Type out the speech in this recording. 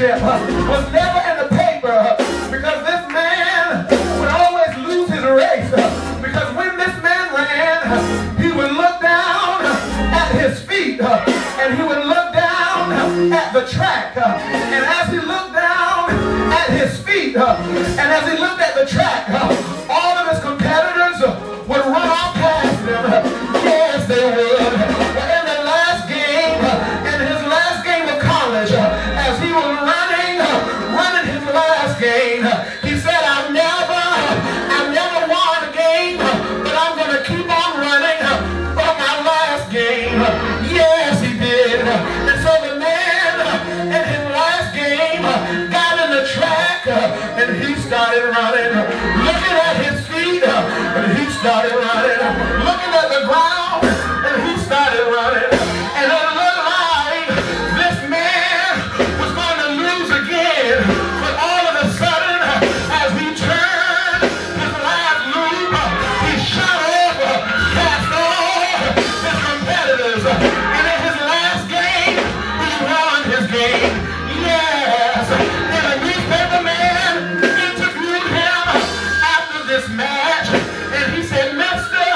championship was never in the paper because this man would always lose his race. Because when this man ran, he would look down at his feet and he would look down at the track. And as he looked down at his feet and as he looked at the track, all of his competitors would run off past him. Yes, they would. In the last game, in his last game of college, as he was running his last game, he said, I've never won a game, but I'm going to keep on running for my last game. Yes, he did. And so the man in his last game got in the track and he started running, looking at his feet, and he started running, looking at the ground, and he started running. And it looked like this man was going to lose again. But all of a sudden, as he turned his last loop, he shot over past all his competitors. And in his last game, he won his game. Yes. And a newspaper man interviewed him after this match, and he said, Mister,